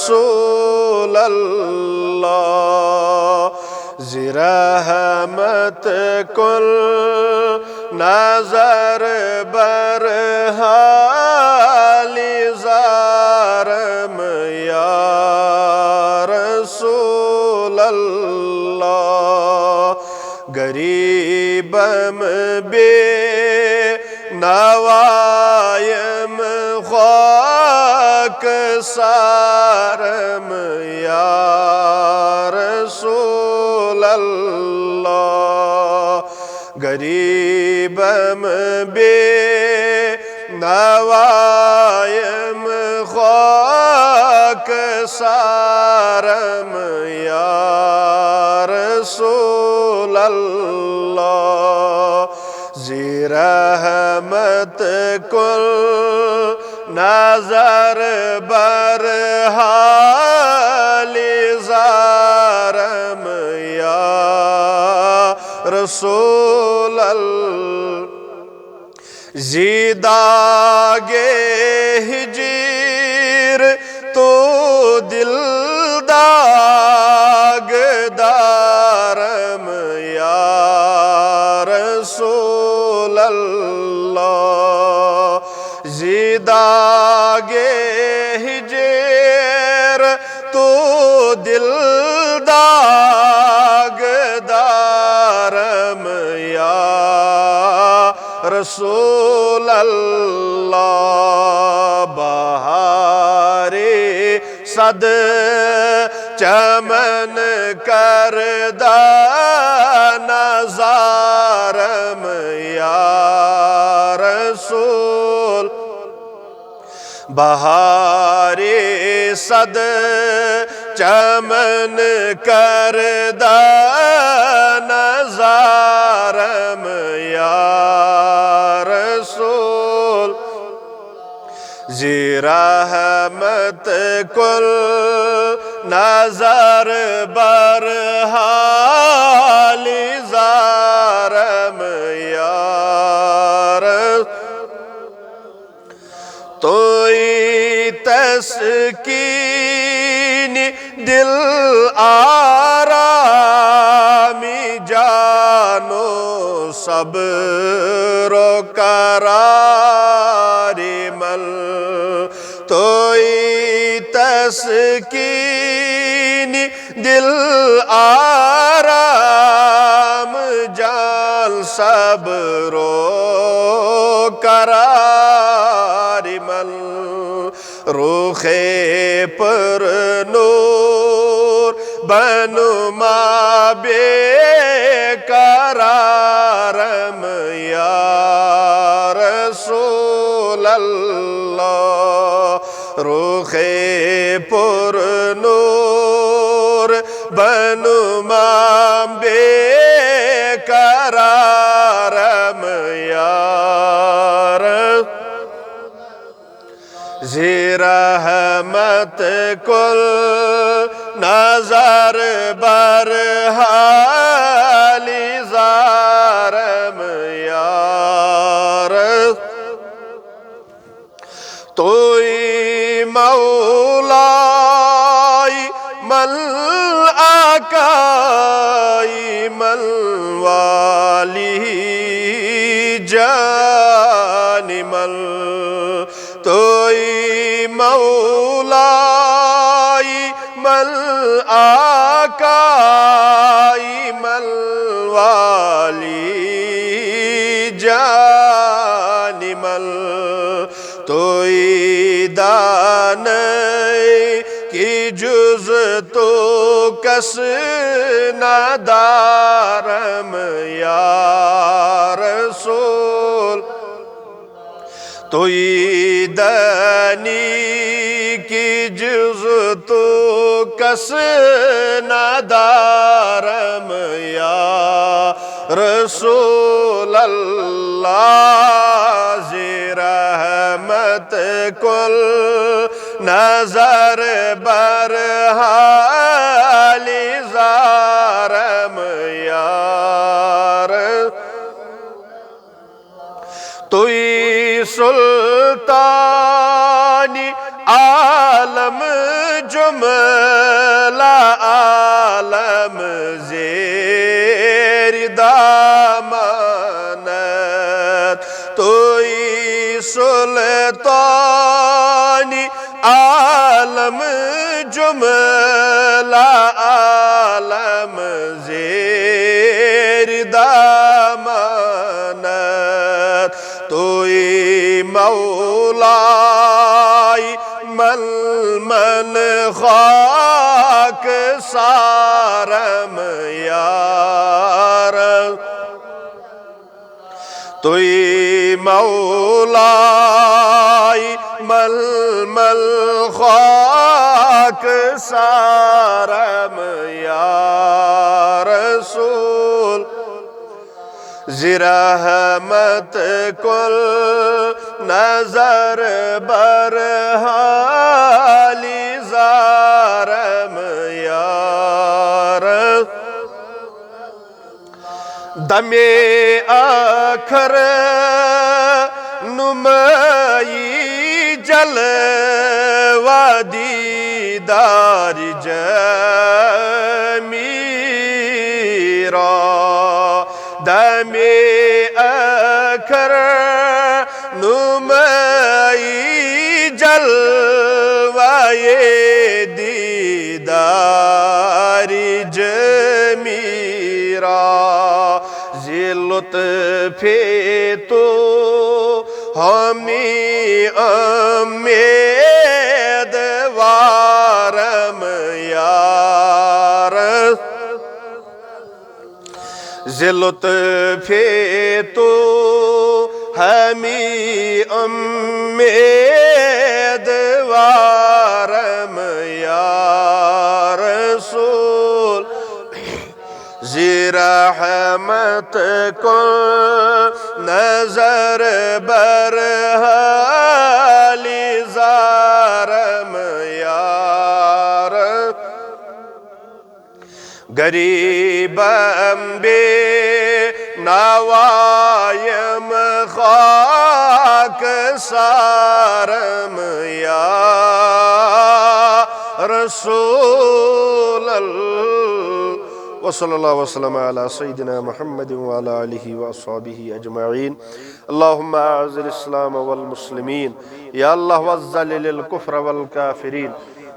रसूल अल्लाह। रहमत कुल नजर बरहाली ज़ारम या रसूल अल्लाह। गरीबम बे नवायम ख्वाक सारम या रसूल अल्लाह। गरीबम बे नवायम ख्वाक सारम या रसूल अल्लाह। रहमत कुल नजर बरहाली ज़ारम या रसूल अल्लाह। ज़िदागे हिजीर तो दिल दागदारम या रसूल अल्लाह। ज़िदागे हिजेर तो दिल दागदारम या रसूल अल्लाह। बहारे सद चमन करदा नज़ारम या रसूल। बहारे सद चमन करदा नज़ारम या रसूल। रहमत कुल नजर बरहाली ज़ारम या तोई तस्कीन दिल आरामी जानो सब्रो करारी मल। तोई तस्कीन दिल आराम जान सब्रो करारी मल। रुखे पर नूर बनुमा बेकरारम या रसूल अल्लाह। रुखे पर नूर बनुमा बेकरारम या रहमत कुल नजर बरहाली ज़ारम या तोई मौलाई मल आकाई मल वाली जानिमल। तोई मौलाई मल आकाई मल वाली जानिमल। तोई दाने की जुज तो कस नदारम या रसूल। तोई दानी की जुज तो कस नदारम या रसूल अल्लाह। रहमत कुल नजर बरहाली ज़ारम या तोई सुल्तानी आलम जो जुमला आलम ज़ेर दामनत तोई सुल्तानी आलम जुमला आलम ज़ेर दामनत तोई मौलाई मलमल खाक सारम यार तोई मौलाई मलमल खाक सारम यार रसूल ज़िरहमत कुल नजर बरहाली ज़ारम यार दमे आखर नुमाई जलवा दीदार जमीरा दमे आखर नुमाई जलवाए दीदार जमीरा लुत्फ़े तो हमी उम्मीदवारम यार लुत्फ़े तो हमी उम्मीदवारम यार रसूल ज़िरहमत को नजर बरहाली ज़ारम यार गरीब अम्बे नवायम खाक सारम या रसूल व सल्लल्लाहु वसल्लम अला सय्यिदिना मुहम्मद व अला आलिहि व अस्हाबिहि अजमईन। अल्लाहुम्मा अज़्ज़िल इस्लाम वल मुस्लिमीन या अल्लाह वज़्ज़लिल कुफ्र वल काफिरीन।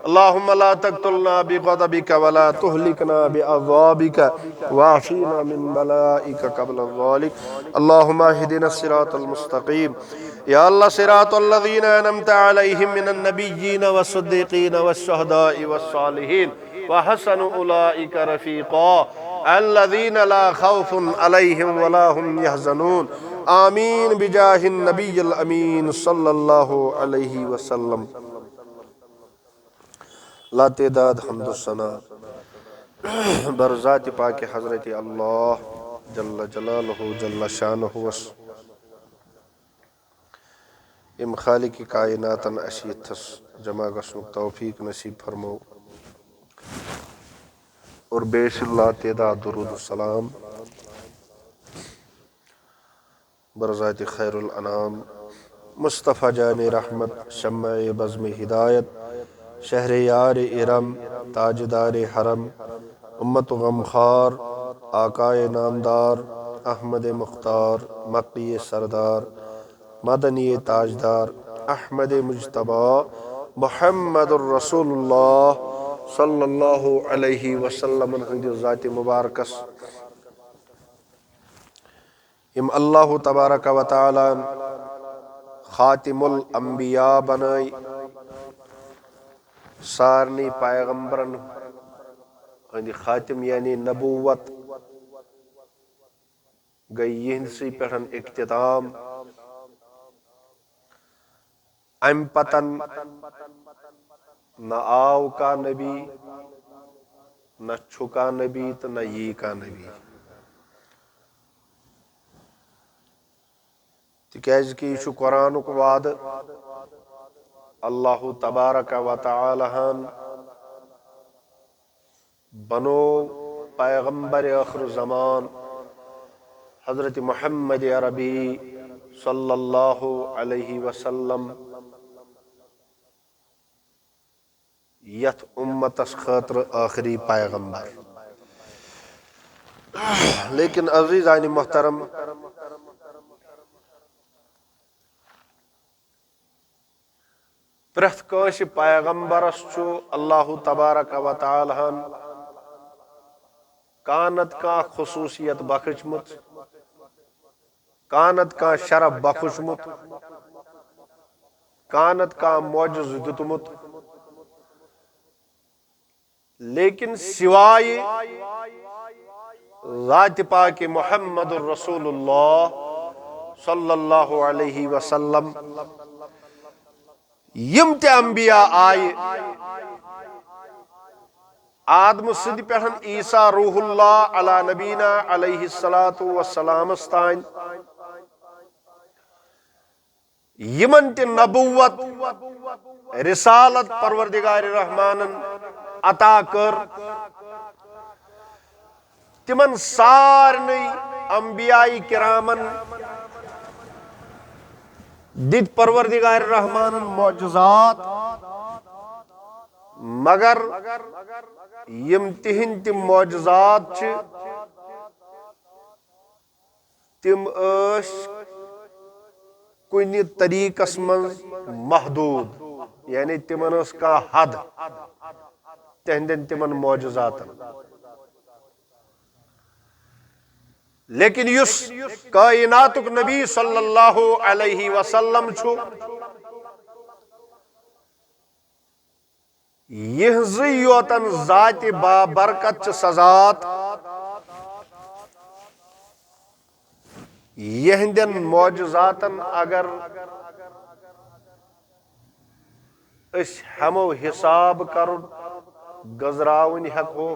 अल्लाहुम्मा ला तक़्तुलना बिग़ज़बिका व ला तुहलिकना बिअज़ाबिका वाफ़ीना मिन बलाइका क़ब्ल ज़ालिक। अल्लाहुम्मा इहदिना सिरातल मुस्तक़ीम या अल्लाह सिरातल लज़ीना अनअमता अलैहिम मिनन नबिय्यीन वस्सिद्दीक़ीन वश्शुहदाኢ वस्सालिहीन व हसन उलाइका रफ़ीक़ा अल्लज़ीना ला खौफ़ुन अलैहिम व ला हुम यहज़नून। आमीन बिजाहिन नबिय्यिल अमीन सल्लल्लाहु अलैहि वसल्लम। लातेदाद हम्दुस्सना बरज़ात पाक हज़रत अल्लाह जल्ल जलालहु जल्ल शानुहु इम खालिक कायनातन अशीथस जमा गसनुक तौफीक नसीब फरमो और बेशिल्ला तेदा दुरूद सलाम बरज़ात खैरुल अनाम मुस्तफ़ा जान रहमत शम्मा बज़्म हिदायत शहर यार इरम ताजदार हरम उम्मत गमखार आकाए नामदार अहमद मुख्तार मक्की सरदार मदनी ताजदार अहमद मुज्तबा मुहम्मदुर रसूलुल्लाह सल्लल्लाहु अलैहि वसल्लम ज़ात मुबारकस इम अल्लाह तबारक व तआला खातिमुल अंबिया बनाई सारनी पैगम्बरन हंद खातिम यानी नबूवत गई यहसी पे इख्तिताम अम पतन न आव का नबी न छुका नबी तो न यी का नबी तिकाज कि यह कुरानुक वाद अल्लाह तबारक व तआला बनो पैगम्बर आखिर ज़मान हज़रत मुहम्मद अरबी सल्लल्लाहु अलैहि वसल्लम यथ उम्मतस खतर आखिरी पैगंबर। लेकिन अजीज़ान मोहतरम, प्रथ कांस पैगंबरस अल्लाह तबारक व तआला कानत का खुसूसियत बख्शमुत, कानत का शरफ बख्शमुत, कानत का मौजज़ दितमुत। लेकिन सिवाय ज़ात पाक मुहम्मदुर रसूलुल्लाह सल्लल्लाहु अलैहि वसल्लम यम ते अंबिया आए आदम सद पे ईसा रूहुल्लाह अला नबीना अलैहिस्सलातु वस्सलाम तान यमन ते नबुव्वत रिसालत परवरदिगार रहमानन अता कर, तिमन सारने अंबियाई किरामन दित परवरदिगार रहमानन मौजज़ात, मगर यम तिहिंद तिम मौजज़ात तिम कुनि तरीकस मज महदूद, यानी तिमन का हद तिहंदन तिमन मौजज़ातन। लेकिन युस कायनातुक नबी सल्लल्लाहु अलैहि वसल्लम छु यहज़ योतन ज़ात बाबरकत सजात यहंदन मौजज़ातन अगर अस हमो हिसाब करुन गजरावन हको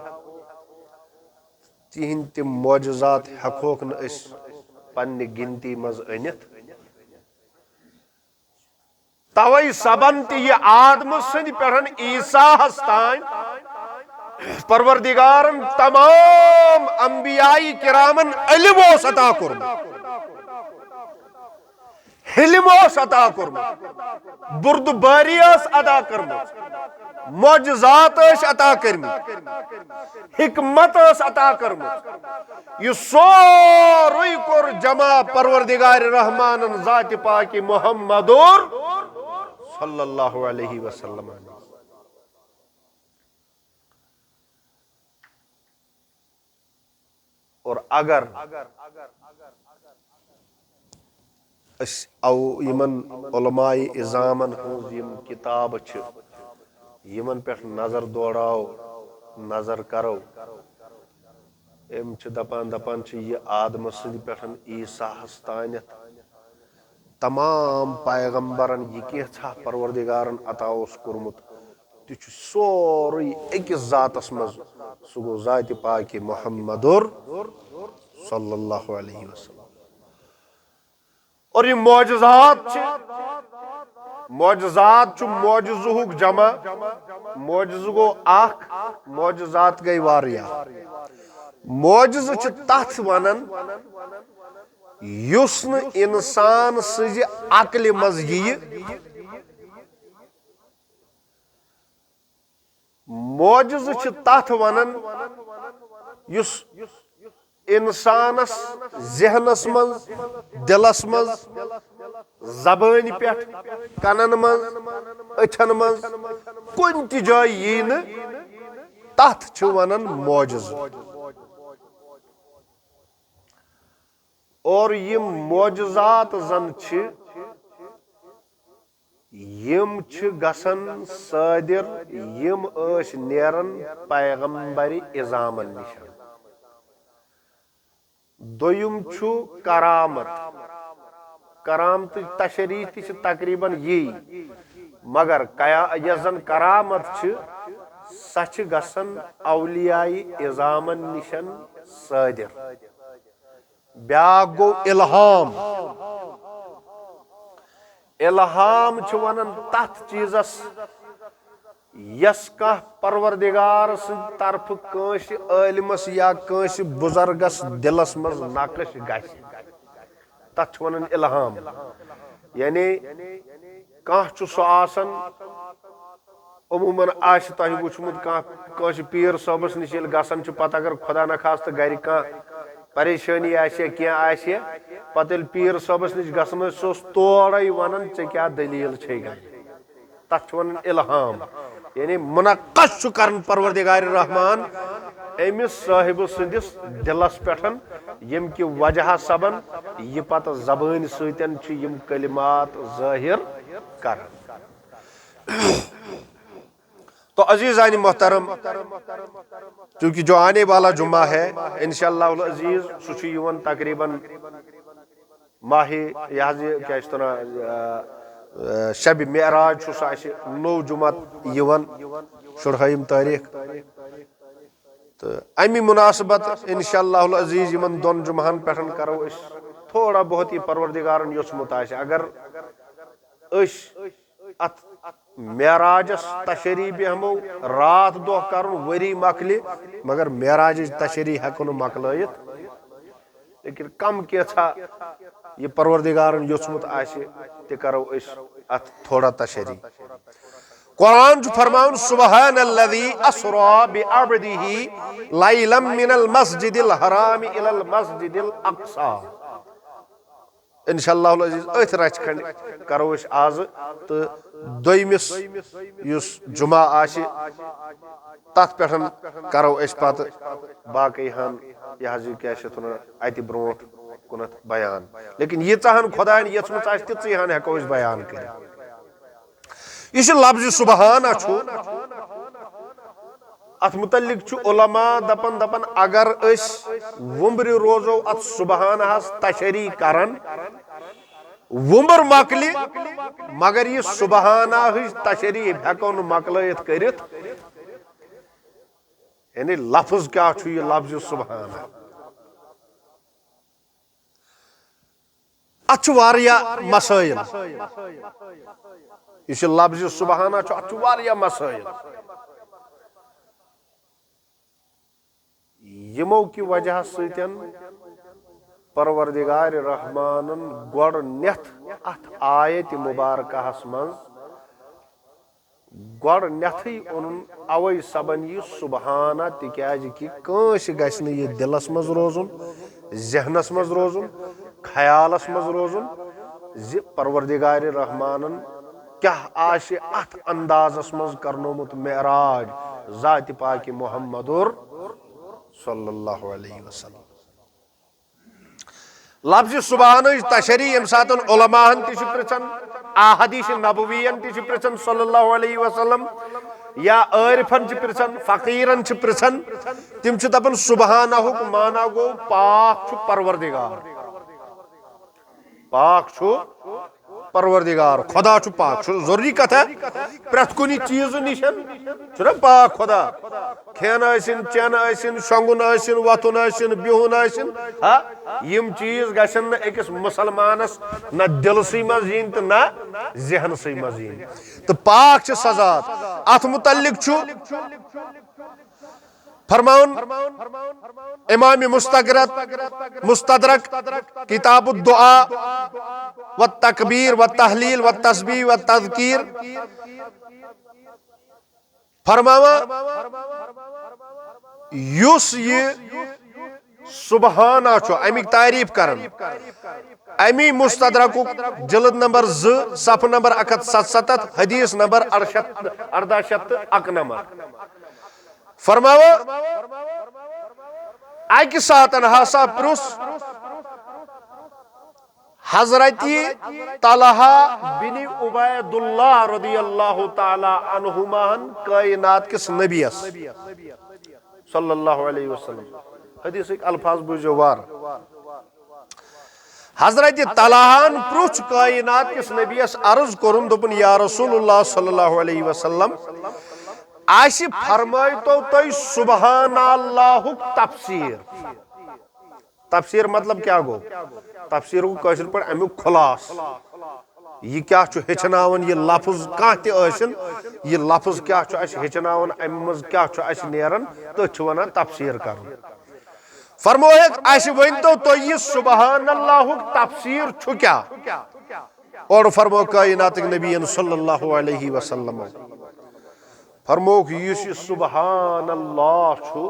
तिहिंद तिम मौजज़ात हकोक न अस पन्ने गिनती मज अनित। तवै सबन ये आदम सद पे ईसा तान परवरदिगारन तमाम अंबियाई किरामन इल्म अता कोरमुत, हिल्म अता कोरमुत, बुर्दबारी अदा करमुत, मौजज़ात अता करमुत, हिकमत अता करमुत। यह सोरुई कोर जमा परवरदिगार रहमानन ज़ात पाक मुहम्मदुर सल्लल्लाहु अलैहि वसल्लम। और अगर यमन उलमाए इज़ामन हज यम किताब यमन पे नजर दौड़ाओ नजर करो, एम दपान दपान यह आदम सद पे ईसा तानत तमाम पैगंबरन यह क्या परवरदिगारन अता कोरमुत तह सोरुई अकिस ज़ातस मज, सह गो ज़ात पाक मुहम्मदुर सल्लल्लाहु अलैहि वसल्लम। और ये मौजज़ात मौजज़ुक जमा, मौजज़ गो आख, मौजज़ात गई वारिया। मौजज़ तथ वनन युस न इंसान सज अक्ल मज यी, मौजज़ तथ वनन युस इंसानस ज़हनस मज, दिलस मज, ज़बान पे, कनन मज, अछन मज कुन ति जाय यी न तथ छ वनन मौजज़। और यम मौजज़ात जन छ यम छ गसन सादिर यम नेरन पैगंबर इज़ामन निशन। दोयुम छु करामत, करामत तशरीह ति तकरीबन यी, मगर यजन करामत छ सच गसन औलियाई इज़ामन निशन सादिर। ब्याक गो इल्हाम, इल्हाम छु वनन तथ चीजस यस कह परवरदिगार तरफ कंस आलिमस या कंस बुजुर्गस दिलस मज नकश गश तथ वनन इल्हाम। यानी कह छु सो आसन अमूमन आश तह वुचमुत कह पीर सबस नश गसान पत अगर खुदा न खास्त गर परेशानी क्या पत पीर सबस नश गसान तोड़े वन ऐ क्या दलील तथ वन इल्हाम यानी मुनक्कश कर परवरदिगार रहमान अमिस साहिब सदिस दिलस पे यम कि वजह सबन यह पत जबान सतन कलिमात जाहिर कर। तो अजीज़ान मोहतरम, चूंकि जो आने वाला जुम्मा है इंशाअल्लाह अजीज सह तकरीबन माह क्या शब मेराज नौ जुमत शुरहम तारीख। तो अमी मुनासबत इंशाअल्लाह अजीज इन दोन जुमहन पे करो थोड़ा बहुत ही परवरदिगारन योचमुत अगर अत मेराजस तशरी बेहमो रात दो कर वरी मकल मगर मेराज तशरी हेको मकलत, लेकिन कम कैसा यह परवरदिगारन योचमुत ते करो अत थोड़ा तशरी। कुरान फरमान सुब्हानल्लज़ी अस्रा बिअब्दिही लैलम मिनल मस्जिदिल हराम इलल मस्जिदिल अक्सा। इंशाअल्लाह अज़ीज़ अथ रच खंड करो आज तो दोयमिस युस जुमा आशि तथ पे करो पत बाकी हन यह क्या अत ब्रोथ कुनत बयान, लेकिन यीहन खुदायन यचमुच तीहन हेको बयान कर। यह लफ्ज़ सुबहाना अत मुतल्लिक उलमा दपन दपन अगर वुम्बर रोजो अत सुबहाना तशरी करन वुम्बर मकल मगर यह सुबहाना तशरी हेको मकलत कर, यानी लफ्ज़ क्या यह लफ्ज़ सुबहाना अत मसाइल यह लफ्ज़ सुबहाना अत मसाइल यमो कि वजह सतन परवरदिगार रहमानन गोडनेथ अत आयत मुबारकहस मज गोडनेथै ओनुन अवै सबन यह सुबहाना तिक्याज कि कांस गछ न यह दिलस मज रोजुन जहनस मज रोजुन ख्यालस मज रोजुन जि परवरदिगार रहमानन क्या आशे अत अंदाजस मज करनोमुत मेराज जात पाक मुहम्मदुर सल्लल्लाहु अलैहि वसल्लम। लफ्ज़ सुबहान तशरी यम सात उलमाहन पृछन अहादीस नबवियन पृछन सल्लल्लाहु अलैहि वसल्लम या आरिफन पृछन फकीरन पृछन तिम दपन सुबहानहुक माना गो पाक परवरदिगार, पाक परवरदिगार खुदा पाक जरूरी कथ है प्रत कुन चीज निशन पाक खुदा खेन चेन शोंगुन वतुन बिहुन यम चीज गशन अकिस मुसलमानस न दिलसी मज यीन तो न जहनसी मज यीन तो पाक सजात अत मुतल्लिक फरमान इमाम मुस्तदरक किताब दुआ व तकबीर व तहलील व तस्बीह व तज़कीर फरमावा युस ये सुबहाना अमिक तारीफ करन अमी मुस्तदरक जिल्द नंबर 2 सफ़ नंबर 177 हदीस नंबर 1801 फरमावा अक सातन हसा प्रुस हजरती तलहा बिन उबैदुल्लाह रदियल्लाहु ताला अन्हुमान कायनात किस नबियस सल्लल्लाहु अलैहि वसल्लम हदीस अल्फाज बुझो वार हजरत तलहान प्रुछ कायनात किस नबियस अर्ज कोरुन दोपन या रसूलुल्लाह सल्लल्लाहु अलैहि वसल्लम आशि फरमाय तो तय सुबहानल्लाहुक तफसीर। तफसीर मतलब क्या गो? तफसीर को कशर पर अमुक खुलास यह क्या हेचनावन यह लफ्ज कह यह लफ्ज क्या हेचनावन अमि क्या नेरन तो वन तफसीर कर फरमोयक आशि वन तो यह सुबहानल्लाहुक तफसीर क्या और फरमो कायनात नबी सल्लल्लाहु अलैहि वसल्लम फरमोक युस सुबहान अल्लाह छु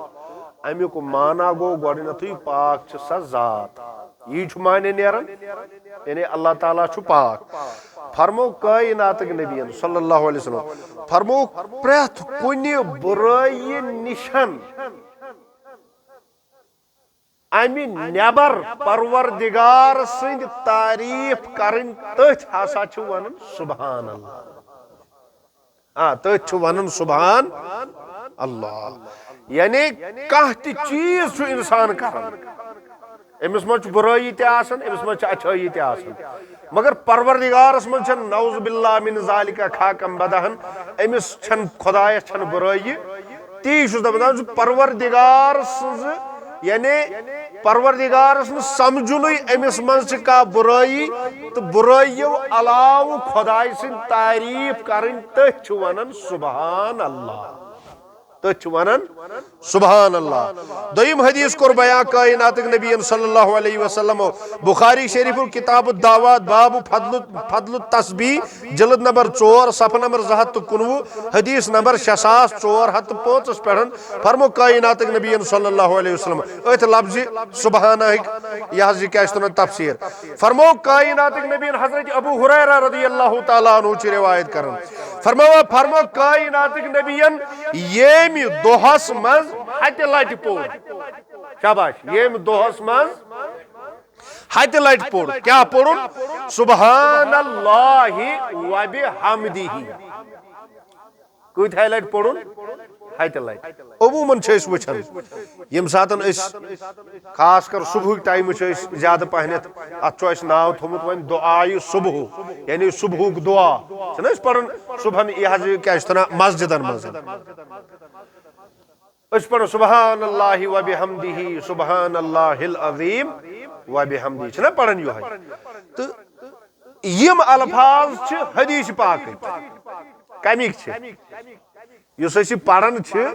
अमुक माना गो गोडनथु पाक छ स जात यी छु माने नेरन यानी अल्लाह ताला छु पाक फरमो कायनात नबी सल्लल्लाहु अलैहि वसल्लम फरमो प्रथ कुनि बुराई निशन अमि नेबर परवरदिगार सिंद तारीफ करन तथ हसा छु वनन सुबहान अल्लाह तथ छु वनन सुबहान अल्लाह यानी कह ति चीज छु इंसान करन अमिस मज बुराई ते आसन अमिस मज अच्छाई ते आसन मगर परवरदिगारस मज छन नौज बिल्लाह मिन जालिका खाकम बदहन अमिस छन खुदायस छन बुराई ती छुस दपन परवरदिगार यानी परवरदिगारस समझुन अमिस मज का बुराई तो बुराइयों अलाव खुदाय सिंद तारीफ करन तथ वनन सुबहान अल्लाह तथ वनन सुबहान अल्लाह। दोयम हदीस कोर बयान कायनात नबी सल्लल्लाहु अलैहि वसल्लम बुखारी शरीफ किताब दावात बाब फदल तस्बीह जिल्द नंबर 4 सफ़ा नंबर 219 हदीस नंबर 6405 पे फरमो कायनात नबी सल्लल्लाहु अलैहि वसल्लम अथ लफ्ज़ सुबहान यह क्या तफसीर फरमो कायनात नबी हजरत अबू हुरैरा रज़ियल्लाहु तआला अन्हु ची रिवायत करन फरमो कायनात नबी येम दोहस मज हत लट पोर शाबाश येम दोहस मज हत लट पोर क्या पोरुन सुबहानल्लाहि व बिहम्दिही कत लट पोरुन हत लट अमूमन वचन यम सातन खास कर सुबह टाइम ज्यादा पहनत अत नाव थोमुत वन दुआई सुबह यानी सुबह दुआ पढ़न सुबहन यह क्या मस्जिदन मज पढ़ो सुबहानल्लाहि व बिहम्दिही सुबहानल्लाहिल अज़ीम व बिहम्दिही छना पढ़न यो है तो यम अल्फाज छ हदीस पाक कमिक छ युस अस पढ़न छ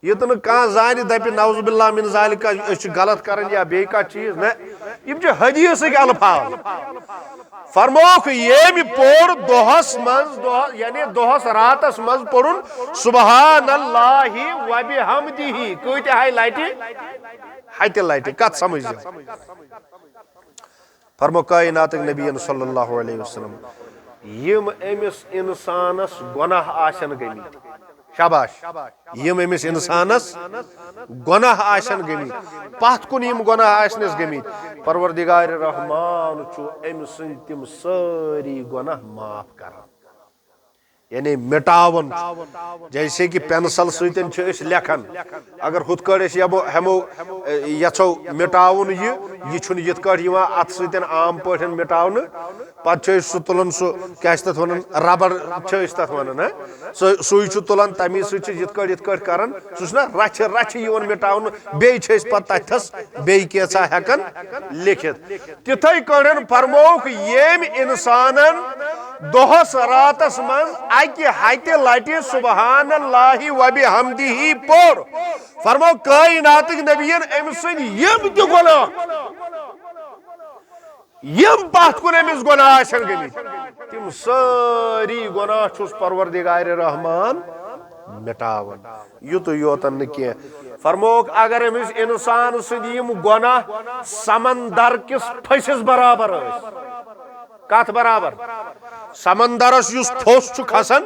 युतन कह जान दप नौज बिल्लाह मिन जालिका अस गलत करन या बे का चीज न यम छ हदीस अल्फाज फरमोक येम पोर दोहस मज यानी दोहस रातस मज पोरुन सुबहानल्लाहि व बिहम्दिही कत हाय लटि हत लटि कत समझ फरमो कायनात नबी सल्लल्लाहु अलैहि वसल्लम यम अमिस इंसानस गुनाह आसन गमित शाबाश यम अमिस इंसानस गुनाह आसन गमित पथ कुन यम गुनाह आसनस गमित परवरदिगार रहमान छु अमि सिंद तिम सारी गुनाह माफ करन यानी मिटावन जैसे कि पेंसिल सतन लेखन अगर हुत हमो यछो मिटावन यह यथ अत सतन आम पे मिटावन पे सह तुलान सह क्या वन रबर वन सुई तुलान तमी सत कर सह रच रच मिटावन बे तथस बे कैसा हेकन लिखित तिथे कड़न फरमोक येम इंसानन दोहस रातस मज अकि हत लटि सुबहानल्लाहि व बिहम्दिही पोर फरमो कायनात नबियन अमि सिंद यम त गुनाह यम पथ कुन अमिस गुनाह आसन गमित तिम सारी गुनाह छुस परवरदिगार रहमान मिटावन युत योतन न कह फरमोक अगर अमिस इंसान सिंद यम गुनाह समंदर किस फसिस बराबर कत बराबर समंदरस युस फोस छु खसन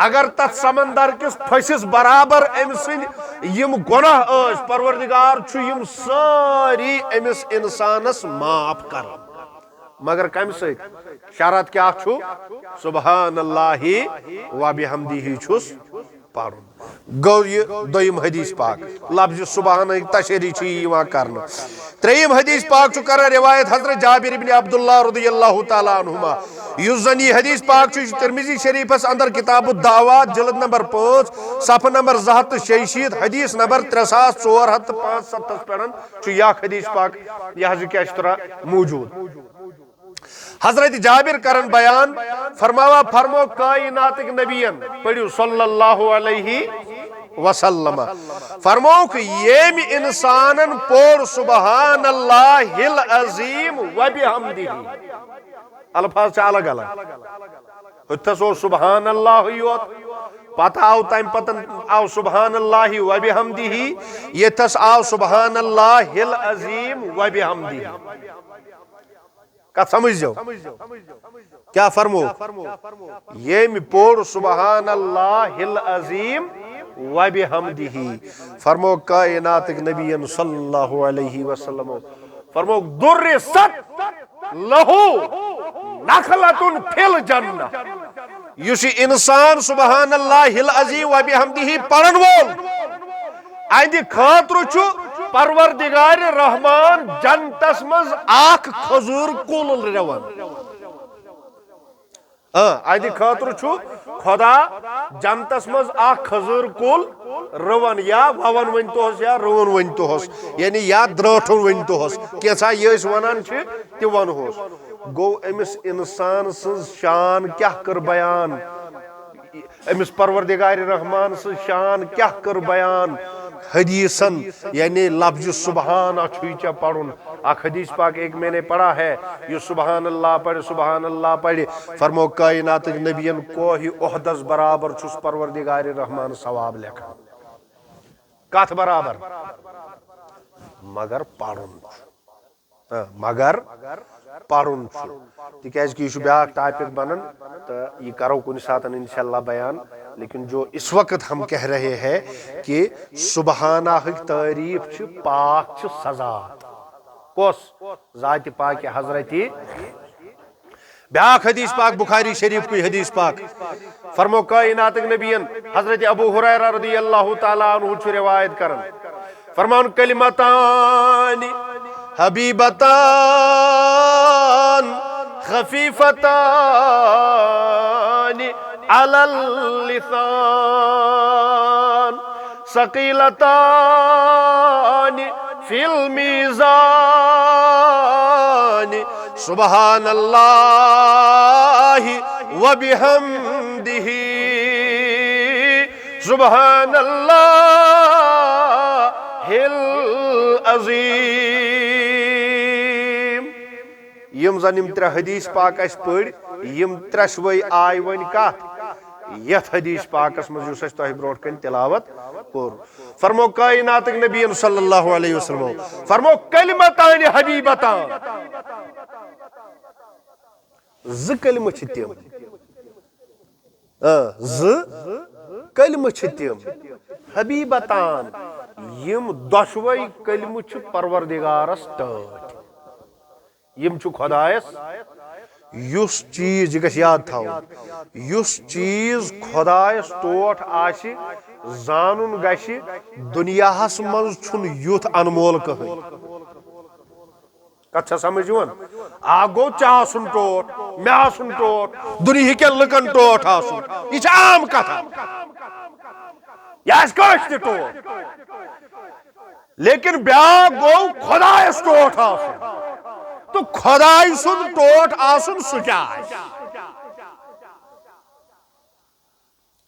अगर तथ समंदर किस फसिस बराबर अमि सिंद यम गुनाह परवरदिगार छु यम सारी अमिस इंसानस माफ कर मगर कम सत शरत क्या छु सुबहानल्लाहि व बिहम्दिही छुस पढ़ुन गो ये दोयम हदीस पाक लफ्ज़ सुबहान तशरी कर त्रेयम हदीस पाक छु कर रिवायत हजरत जाबिर इब्न अब्दुल्लाह रज़ियल्लाहु तआला अन्हुमा युस जन ये हदीस पाक छु तिरमिज़ी शरीफस अंदर किताब दावात जिल्द नंबर 5 सफ़ा नंबर 266 हदीस नंबर 3475 पे छु या हदीस पाक यह क्या मौजूद हजरत जाबिर करन बयान फरमावा फरमो कायनात नबियन पढ़ियो सल्लल्लाहु अलैहि वसल्लम फरमोक येम इंसानन पोर सुबहानल्लाहिल अज़ीम व बिहम्दिही अल्फाज अलग अलग हुतसो सुबहानल्लाह योत पता आव तम पतन आव सुबहानल्लाहि व बिहम्दिही, यथस आव सुबहानल्लाहिल अजीम व बिहम्दिही। कत समझ जाओ क्या फरमो, ये पोर सुबहानल्लाहिल अजीम व बिहम्दिही, फरमो कायनात नबी सल्लल्लाहु अलैहि वसल्लम फरमो दुर्र सत लहू नखलतुन फिल जन्नह, युस इंसान सुबहानल्लाहिल अजीम व बिहम्दिही पढ़न वोल अहद खातर छु परवरदिगार रहमान जन्नतस मज आख खजूर कुल रवन। अहद खातर छु खुदा जन्नतस मज आख खजूर कुल रवन, या ववन वन तोहस या रवन वन तोहस, यानी या द्राठन वन तोहस, कैसा ये वनान ति वन होस। गो अमिस इंसान सज शान क्या कर बयान, अमिस परवरदिगार रहमान सज शान क्या कर बयान हदीसन, यानी लफ्ज सुबहान अच्छा पढ़ुन। अख हदीस पाक एक मैंने पढ़ा है, ये सुबहान अल्लाह पढ़े फरमो कायनात नबियन को ही ओहदस बराबर छुस परवरदिगार रहमान सवाब लेखा। कथ बराबर मगर पढ़ुन, मगर पढ़ुन तिकाज कि यह ब्याक टॉपिक बनन तो ये करो कुछ साथ इंशाल्लाह बयान। लेकिन जो इस वक्त हम कह रहे हैं कि सुबहाना तारीफ छ पाक छ सजा कोस जात पाक हजरती। ब्याक हदीस पाक बुखारी शरीफ कोई हदीस पाक फरमो कायनात नबियन हजरत अबू हुरैरा रदियल्लाहु ताला अन्हु छु रिवायत करन, फरमान कलिमतान हबीबतान खफीफतान अलल लिसान सकीलतान फिल मीज़ान सुबहानल्लाहि व बिहम्दिही सुबहानल्लाहिल अज़ीम। यम जन यम त्रे हदीस पाक अस पढ़ यम त्रेशवे आय वन कत यथ हदीस पाकस मज युस तह ब्रोट कन तिलावत कोर। फरमो कायनात नबी सल्लल्लाहु अलैहि वसल्लम फरमो कलिमतान हबीबतान, ज कलिम छ तिम, ज कलिम छ तिम हबीबतान, यम दशवे कलिम छ परवरदिगारस टट, यम छु खुदायस युस चीज गस याद थाव, युस चीज खुदायस टोट आशि जानुन गशि दुनियाहस मज छुन युथ अनमोल कहीं। कथ समझ वन आ गो चा आसुन टोट मे आसुन टोट दुनिया के लुकन टोट आसुन, यह आम कथा यह टोट, लेकिन ब्या गो खुदायस टोट आसुन, तो खुदाई सुन टोट आसुन सु क्या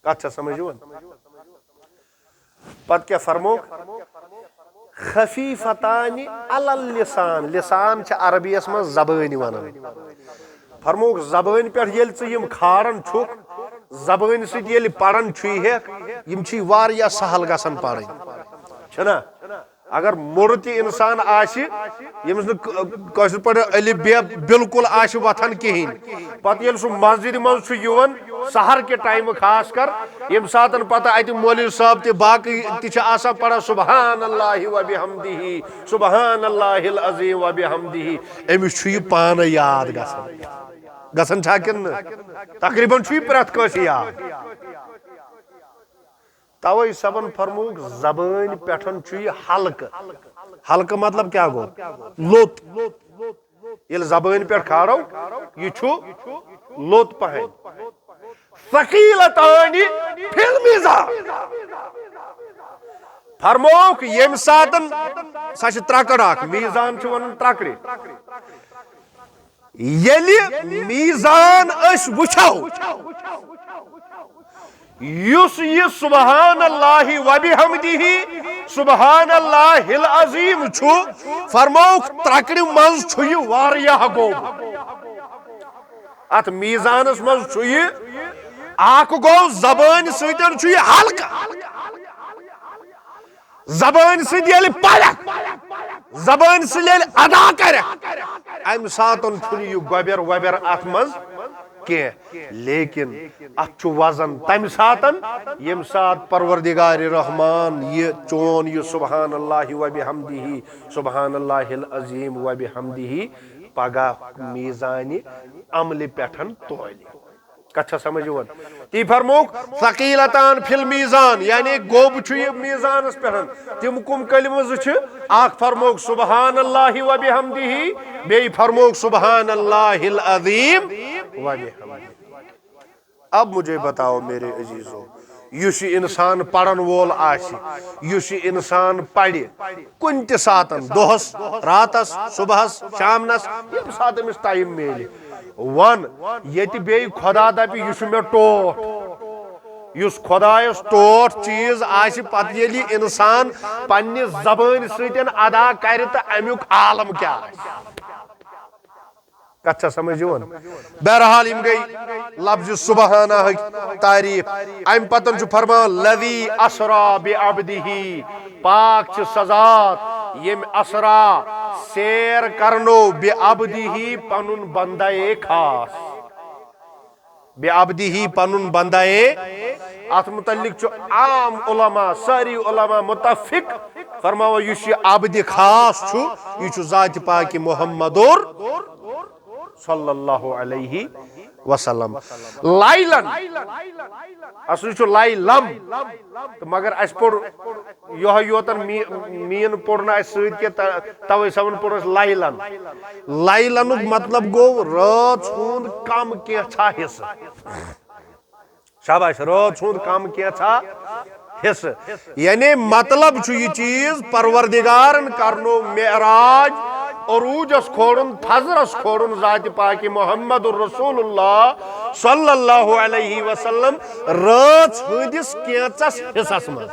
कथ समझ वन। पत क्या फरमो खफीफतानी अलल लिसान, लिसान छ अरबियस में जबान वनान, फरमो जबान पे येल च यम खारन छुक जबान सत येल पढ़न छु हेक यम छी वारिया सहल गसन पढ़न छना। अगर मुर्ति इंसान आशि यमस न पे अलिफ बे बिल्कुल आशि वथन कहीं, पत येल सु मस्जिद मज छु युवन सहर के टाइम खास कर यम सातन पता अत मौलवी साहब ते बाकी ति छ आसा पढ़ा सुबहानल्लाहि व बिहम्दिही सुबहानल्लाहिल अज़ीम व बिहम्दिही, अमिस छु यह पान याद गसन छा किन तकरीबन छु प्रत कस याद। तवे सबन फरमूक जबान पेठन छु यह हल्क, हल्क मतलब क्या गो लोत, ये जबान पे खारो यह छु लोत पहन। सकीलतानी फिल मीज़ान, फरमोक यम सातन सच त्रकड़ अख मीज़ान छु वन त्रकड़, येलि मीज़ान अस वुछो युस यह सुबहानल्लाहि व बिहम्दिही सुबहानल्लाहिल अज़ीम छु, फरमोक त्रकड़ मज छु यह वारियाह गो, अत मीज़ानस मज छु यह आक गो जबान सतन हल्क जबान सत पढ़ जबान सत अदा कर अम सात यह गोबर वबर अत मज कह लेकिन अत वजन तम सात यम सात परवरदिगार रहमान यह चोन यह सुबहान अल्लाह व बिहम्दिही सुबहान अल्लाहिल अज़ीम व बिहम्दिही पगह मीज़ान अमल पेठन तोल कथा समझ वन ती फरमोक सकीलतान फिल मीज़ान यानी गोब छु ये मीज़ानस पेठन तिम कुम कलिमज छु आख फरमोक सुबहान अल्लाह व बिहम्दिही बे फरमोक सुबहान अल्लाहिल अज़ीम व बिहम्दिही। अब मुझे बताओ मेरे अजीजों युश इंसान पढ़न वोल युश इंसान पढ़ कुन त सातन दोहस रातस सुबहस शामनस यम सात अमिस टाइम मिल वन ये बे खुदा दप यह मे टोट युस खुदायस टोट चीज आस पत ये इंसान पन्ने जबान सतन अदा कर तो अमुक आलम क्या कच्चा समझ वन बहरहाल इम गई लफ्ज सुबहाना तारीफ अम पतन फरमान लवी असरा बे अब्दिही पाक सजात यम असरा सैर करनो बे अब्दिही पनुन बंदाए खास बे अब्दिही पनुन बंदाए अत मुतल्लिक आम उलमा सारी उलमा मुतफिक फरमावा युश अब्द खास छु यह जात पाक मुहम्मदुर सल्लल्लाहु अलैहि वसल्लम लाइलन असु लाइलम तो मगर अस पोर यह योतन मीन पोरना सत के तवे सवन पोर लाइलन लाइलन मतलब गो रात हुंद कम क्या हिस्स शाबाश रात हुंद कम क्या हिस्स यानी मतलब यह चीज परवरदिगारन करनो मेराज अरूजस खोड़न थजरस खोड़न जात पाक मुहम्मदुर रसूलुल्लाह सल्लल्लाहु अलैहि वसल्लम रात हंदिस केचस हिस्सस मज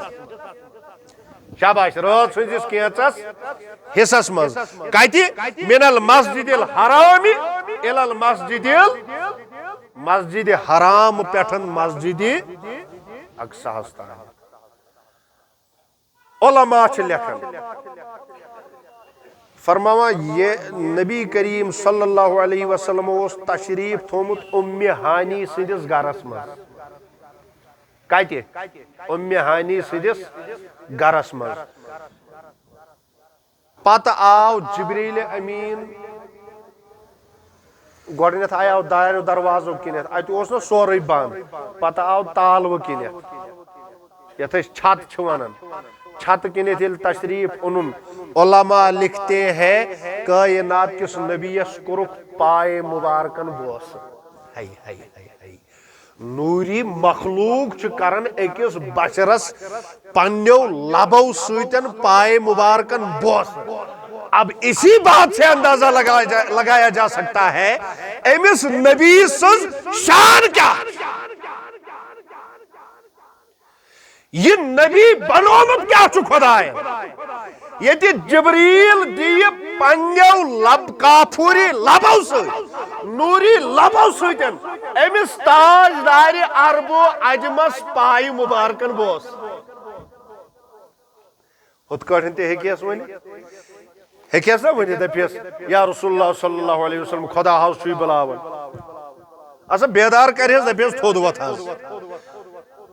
शाबाश रात हंदिस केचस हिस्सस मज कति मिनल मस्जिदिल हरामी इलल मस्जिद हराम पेठन मस्जिद अक्सास तान उलमा छ लेखन फरमावा ये नबी करीम सल्लल्लाहु अलैहि वसल्लम उस तशरीफ थोमुत उम्मे हानी सिदिस गरस मज कति उम्मे हानी सिदिस गरस मज पत आव जिब्रील अमीन गोडनेथ आयो दारो दरवाजो किनेथ अत ओस न सोरे बंद पत आव तालव किनेथ यथ छत छ वनन छत किनेथ यिल तशरीफ उनुन उलमा लिखते हैं कायनात किस नबीस कुरुक पाए मुबारकन बोस हाय हाय हाय हाय नूरी मखलूक च करन अकिस बशरस पन्नो लबो सतन पाए मुबारकन बोस। अब इसी बात से अंदाजा लगाया जा सकता है एमिस नबी शान क्या ये नबी बनोमुत क्या खुदाय ये जिब्रील दिय पन्यो लब काफूरी लबो नूरी लबो सतन एमिस ताजदार अरबो अजमस पाय मुबारकन बोस हुत कठन ते हेकियस वन हेकियस ना वन दपियस या रसूलुल्लाह सल्लल्लाहु अलैहि वसल्लम खुदा हाउस छुई बुलावन असा बेदार करहस दपियस थोद वथास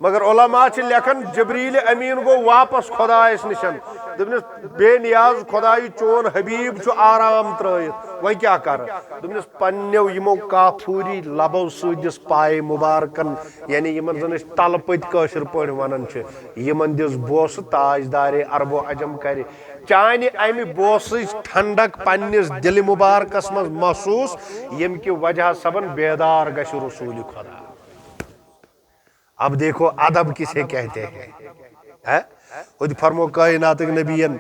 मगर उलमा लेखन जिब्रील अमीन गो वापस खुदायस निशन दपनस बेनियाज खुदाई चोन हबीब छु आराम त्रयित वह क्या कर दपनस पन्यो यमो काफूरी लबो सदिस पाए मुबारकन यानी यमन जन तलपत कशर पढ़ वनन छ यमन दिस बोस ताजदार अरबो अजम कर चाने अमि बोस ठंडक पन्निस दिल मुबारकस मज महसूस यम कि वजह सबन बेदार गश रसूल खुदा। अब देखो अदब किसे कहते हैं खुद फरमो कायनात नबियन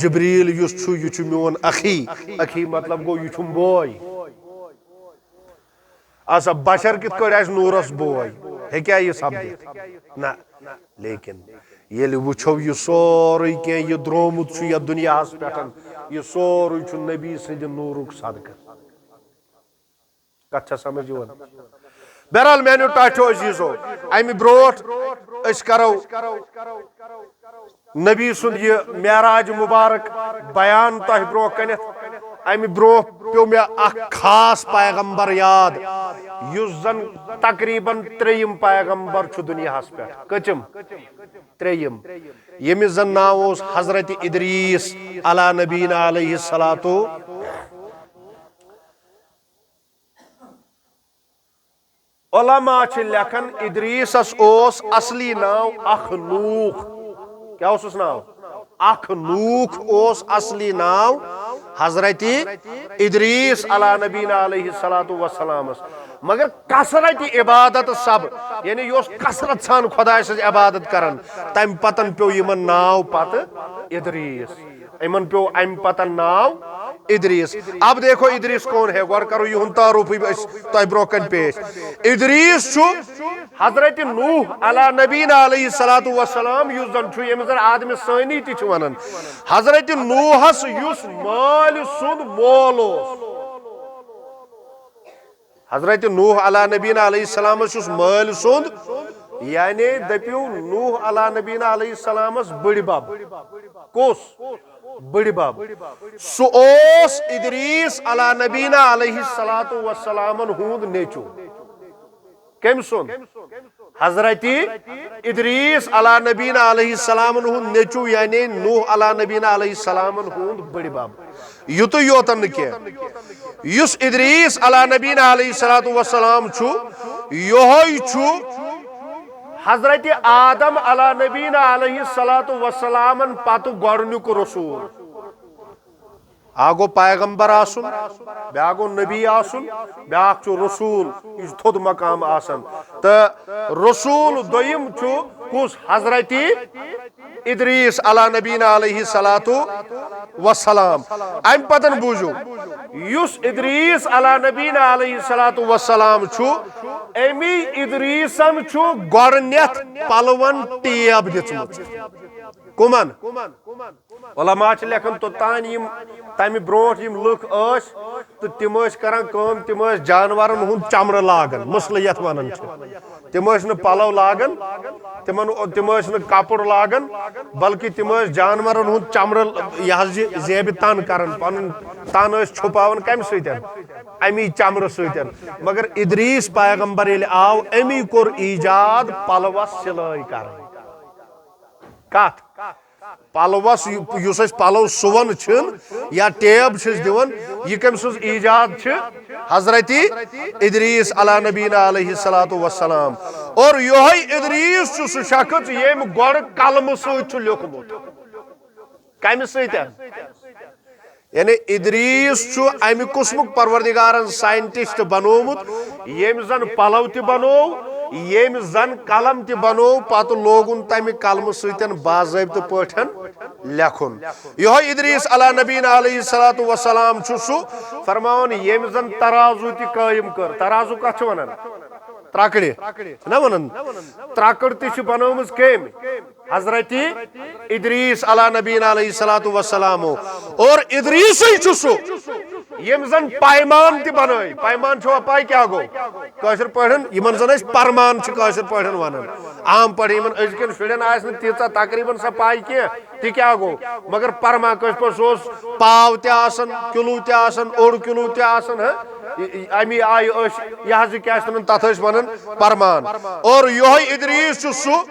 जिब्रील युस छु यु छु मोन अखी मतलब गो यु छु बोय आसा बशर कित कोर आस नूरस बोय हे क्या ये शब्द ना लेकिन ये वुछो यु सोर के ये द्रोमुत छु या दुनिया पेटन ये सोर छु नबी सिंद नूरुक सदका कच्चा समझ वन बहरहाल मेनो टाठो अजीजो अमि ब्रोट करो नबी सुंद ये मेराज मुबारक बयान तह ब्रो कनित अमि ब्रो पे मे खास पैगंबर याद युस जन तकरीबन 3 पैगंबर दुनिया पे कचम 3 यमिस जन नाव ओस हजरत इदरीस अला नबीना अलैहि सलातो उलमा लेखन इदरीसस ओस असली नाव अखनूख क्या उस नाव अखनूख ओस असली नाव हजरत इदरीस अला नबीना अलैहि सलातु वस्सलाम मगर कसरत इबादत सब यानी योस कसरत सान खुदा से इबादत करन तम पतन पे यमन नाव पत इदरीस इमन पे अम पतन नाव इदरीस। अब देखो इदरीस कौन है गौर करो युन तारुफ तह ब्रोकन पेश इदरीस छु हजरत नूह अला नबीना अलैहि सलातु वस्सलाम युस जन छु यम जन आदमी सानी ति छु वनन हजरत नूहस युस माल सुंद मोल हजरत नूह अला नबीना अलैहि सलाम युस माल सुंद यानी दपियो नूह अला नबीना अलैहि सलाम बड़ बब कोस बड़ बब सोस इदरीस अला नबीना अलैहि सलातु वस्सलाम हुंद नेचू कम सुन हजरत इदरीस अला नबीना अलैहि सलाम हुंद नेचू यानी नूह अला नबीना अलैहि सलाम हुंद बड़ बब युत योतन के युस इदरीस अला नबीना अलैहि सलातु वस्सलाम छु योहै छु हजरत आदम अला नबीना अलैहि सलातु वस्सलाम पत गोडनुक रसूल आगो पैगंबर आसुन ब्यागो नबी आसुन ब्याक छु रसूल इस थोद मकाम आसन त रसूल दोयम छु कुस हजरत इदरीस अला नबीना अलैहि सलातु वस्सलाम अम पतन बूझो युस इदरीस अला नबीना अलैहि सलातु वस्सलाम छु एमी इदरीसन छु गोडनेथ पलवन टेब दिचमुत कुमन उलमा लेखन तोतान यम तमि ब्रोट यम लुक तो तिम करान काम तिम जानवरन हुंद चमर लागन मुसल यथ वनन तिम न पलव लागन तिम न कपड़ लागन बल्कि तिम जानवरन हुंद चमर यह जेब तन करन पन तन छुपावन कम सतन अमी चमर सतन मगर इदरीस पैगंबर ये आव अमी कोर ईजाद पलवस सिलाई कर कत पलवस युस पलव सुवन या टेब दिवन यह कम सुज ईजाद हजरत इदरीस अला नबीना अलैहि सलातु वस्सलाम और योहै इदरीस सह शख्स यम गोड कलम सत लिखमुत कम सतन यानी इदरीस अमि कुस्मुक परवरदिगारन साइंटिस्ट बनोमुत यम जन पलव त बनो यम जन कलम त बनो पत लोगुन तमि कलम सतन बाज़ाबित पठन लेखुन यो इदरीस अला नबीना अलैहि सलातु वस्सलाम सु फरमान यम जन तराजू त कायम कर तराजू कथ वनन त्रकड़ ना वनन त्रकड़ त बनोमुज कम हजरत इदरीस अला नबीना अलैहि सलातु वस्सलाम और इदरीस यम जन पैमान त बनाई पैमान छो पाई क्या गो काशर पढ़न यमन जन परमान काशर पढ़न वनन आम पढ़ यमन अजकन शुरन आस न तीचा तकरीबन सा पाई के ति क्या गो मगर परमा कश पर सोस पाव त आसन किलो त आसन ओड किलो त आसन अमी आय यह क्या तथ वन परमान और योह इदरीस सु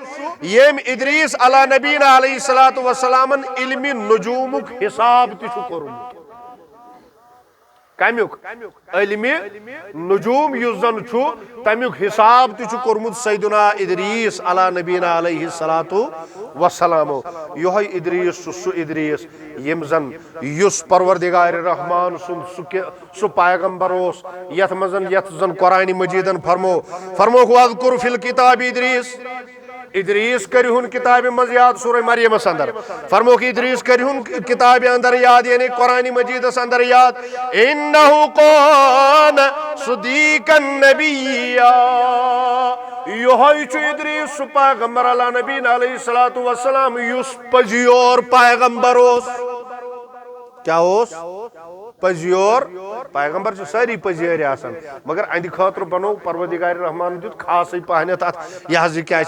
यम इदरीस अला नबीना अलैहि सलातु वस्सलाम इल्मी नुजूमुक हिसाब त कमुक इल्मी नुजूम युस जन तमुक हिसाब तुर्मुत सैदुना इदरीस अला नबीना अलैहि सलातु वस्सलाम योह इदरीस सु इदरीस यम जन युस परवरदिगार रहमान सु पैगंबर ओस यथ जन कुरान मजीदन फरमो वज़कुर फिल किताब इदरीस इदरीस करिहुन किताब मज याद सूरह मरियम अंदर फरमो कि इदरीस करिहुन किताब अंदर याद यानी कुरान मजीद अंदर याद इन्नहु कान सदीकन नबिय्या योहै छु इदरीस पैगंबर अला नबीना अलैहि सलातु वस्सलाम युस पजियोर पैगंबर ओस क्या ओस पजियोर पैगंबर सारी पजियर आसान मगर अंद खतर बनो परवरदिगार रहमान दित खास पहनत अत यह क्या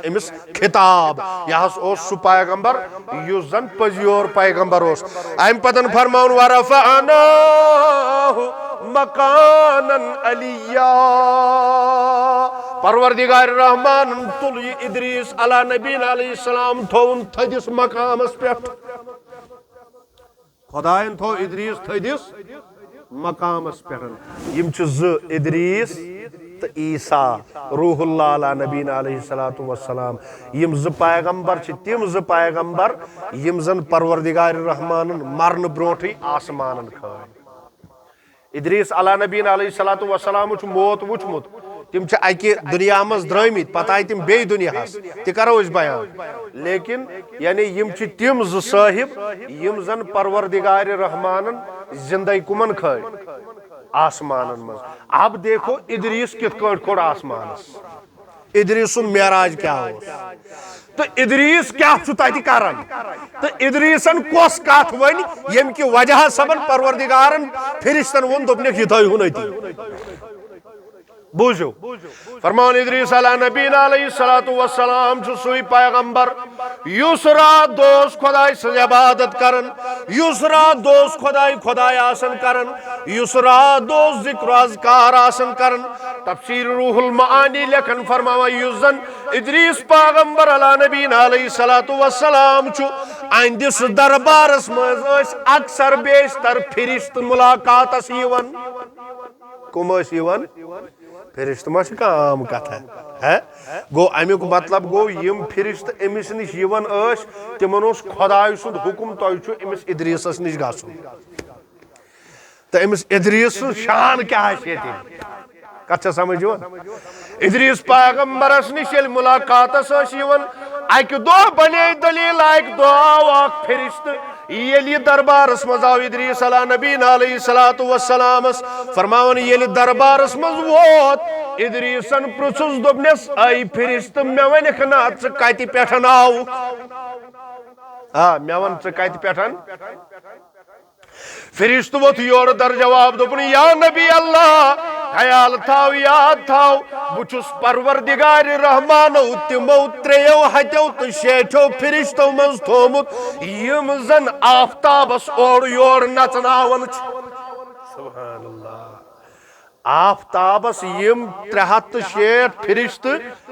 अमिस खिताब यह सह पैगंबर युस जन पजियोर पैगंबर अम पतन फरमान वरफ़अनाहु मकानन अलिया परवरदिगार रहमान तुल इदरीस अला नबी अलैहिस्सलाम थोन थदिस मकामस पे खुदायन थो इदरीस थदिस मकामस पे इदरीस तो ईसा रूहुल्लाह अला नबी अलैहिस्सलातु वस्सलाम यम ज पैगंबर तिम ज पैगंबर यम जन परवरदिगार रहमान मरन ब्रोठी आसमान खाय इदरीस अला नबी अलैहिस्सलातु वस्सलाम मौत वुचमुत तिम अकि दुनिया मज द्रमित पता आय तिम बे दुनियास करो बयान लेकिन यानी यम तिम ज साहिब यम जन परवरदिगार रहमान जिंदगी कुमन खै आसमान मज अब देखो इदरीस कित खोड़ आसमानस इदरीस मेराज क्या हो तो इदरीस क्या करन तो इदरीसन कस कत वन यम कि वजह सबन परवरदिगारन फिरिश्तन वोन दोपन यह थो बूझो फरमान इदरीस अला नबी अलैहिस्सलातु वस्सलाम सुई पैगंबर युस रात दोस खुदाई सज इबादत करन युस रात दोस खुदाई खुदाई आसन करन युस रात दोस जिक्र अज़कार आसन करन तफसीर रूहुल मानी लेखन फरमावा युस जन इदरीस पैगंबर अला नबी अलैहिस्सलातु वस्सलाम अंदिस दरबारस मज अक्सर बेशतर फिरिश्त मुलाकातस यवन कुम यवन फिरिश्त मा आम कथ है गो अमुक मतलब गो यम फिरिश्त अमिस निश तिमन खुदाय सुंद हुकुम तुम अमिस इदरीसस निश गसुन तो अमिस इदरीस शान क्या कत समझ इदरीस पैगंबरस निश मुलाकातस अकि दो बने दलील अक दो आव फिरिश्त ये दरबारस मज आव इदरीस अला नबी अलैहिस्सलातु वस्सलामस फरमावन ये दरबारस मज वोत इदरीसन पृछुस दोपनस आई फिरिश्त मे वनख ना कत पे आव मे वन कत पे फिरिश्त वोत योर दर जवाब दोपन या नबी अल्लाह ख्याल थाव याद थाव बुछुस परवरदिगार रहमानो तिमो त्रेयो हत्यो तो शेठो फिरिश्तो मज थोमुत यम जन आफताबस और योर नचनावन सुभानअल्लाह आफताबस यम 360 फिरिश्त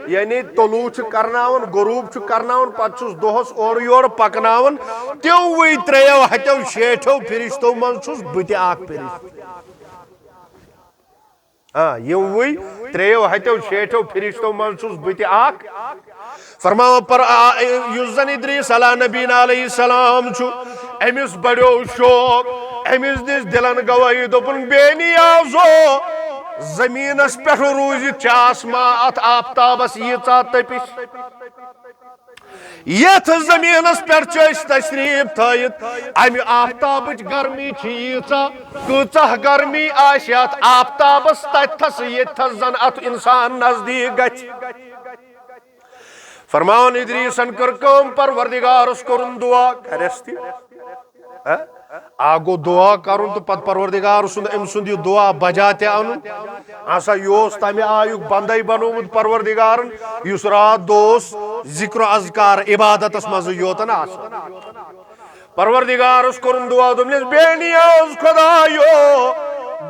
यानी तलू करनावन गरूब करनावन पचुस दोहस और योर पकनावन त्यों त्रेयो हत्यो शेठो फिरिश्तो मज बुत फिरिश्त यम त्रेयो हत्यो शेठो फिरिश्तो मज बुत फरमावा पर युजन इदरीस अला नबी अलैहिस्सलाम अमिस बड़ो शौक अमिस दिस दिलन गवाही दोपन बेनियाजो जमीनस पे रूजित आसमा अत आफताबस यीचा तपिश यथ जमीनस पे तशरीफ थयत अमि आफताबच गर्मी यीचा कूचा गर्मी आत आफताबस तथस यथस जन अत इंसान नजदीक गछ फरमान इदरीसन कर कम परवरदिगारस कोरुन दुआ करस आगो दुआ कर तो पत परवरदिगार अम सुंद दुआ बजा तुन आसा योस तमे आयुक बंदे बनोमुत परवरदिगारन युस रात दोस जिक्र अज़कार इबादतस मज योतन आस परवरदिगारस कोरुन दुआ दोपनस बेनियाज खुदायो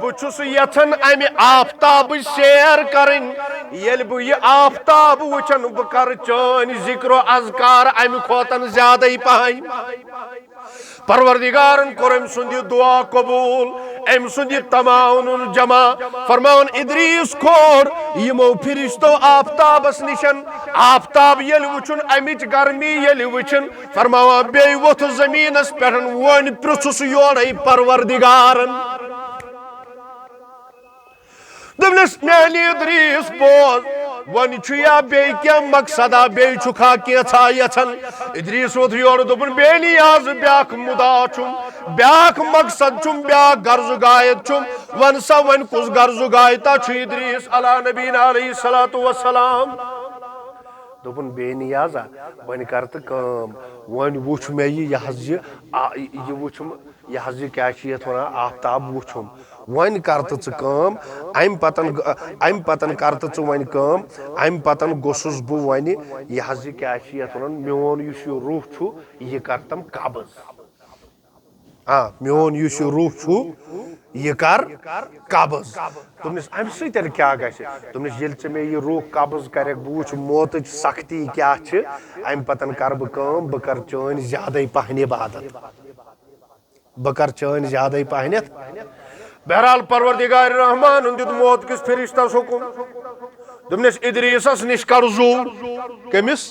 बुछुस यथन अमि आफताब शेर करन येल बु ये आफताब वुचन ब कर चन जिक्र अज़कार अमि खोतन ज्यादा पहन परवरदिगारन कोरम सुंद दुआ कबूल अम सुंद तमाउन जमा फरमान इदरीस खोर यमो फिरिश्तो आफताबस निशन आफताब येल वुचन अमिच गर्मी येल वुचन फरमावा बे वोथ जमीनस पेठन वन पृछुस योरे परवरदिगारन दमनस मेली इदरीस बोल वन या बे क्या मकसदा बे छुखा क्या यथन इदरीस वोथ योर दोपन बेनियाज ब्याक मुदा छुम ब्याक मकसद छुम ब्याक गर्ज गायत छुम वन सा वन कुस गर्ज गायता छु इदरीस अला नबी अलैहिस्सलातु वस्सलाम दोपन बेनियाजा वन कर तो कम वन वुच मे यह वुचम यह क्या वन आफ्ताब वुचम वन कर तो कम अम पतन कर तो वन कम अम पतन गोसुस बह वन यह क्या वन मोन रूह छु यह कर तम कब्ज मोन रूह यह कर कब्ज दोपनिस अम सतन क्या दोपनिस ये मे यह रूह कब्ज कर बह वुच मौत सख्ती क्या अम पतन कर बह कर चन ज्यादा पहन इबादत बह कर चन ज्यादा पहनत बहरहाल परवरदिगार रहमान दित मौत किस फरिश्तस हुकुम दोपनिस इदरीसस निश कर जू कमिस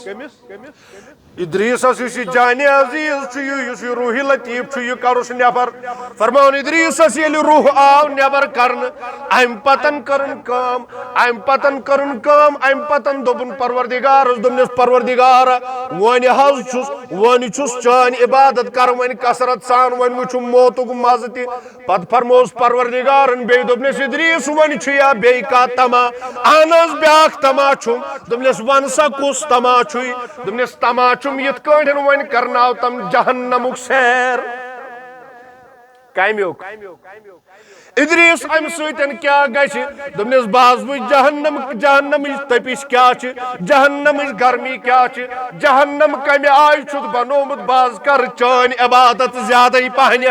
इदरीसस जाने अजीज रूह लतीफ यह करुस नबर फरमान इदरीसस ये रूह आव नबर कर अम पतन कर दोपन परवरदिगार दोपनिस परवरदिगार वन चान इबादत कर वन कसरत सान वन वुच मौतुक मज तत फरमोस परवरदिगार बे दोपनिस इदरीस वन या बे का तमा अहन ब्याख तमा दोपनिस वन सा कुस तमा दोपनिस तमा यथ कन वन करनाव तम जहन्नमुक सैर कम्युक इदरीस अम सतन क्या दोपनिस बाज वुच जहन्नम तपिश क्या जहन्नम गर्मी क्या जहन्नम कम आय बनोमुत बाज कर चान इबादत ज्यादा पहन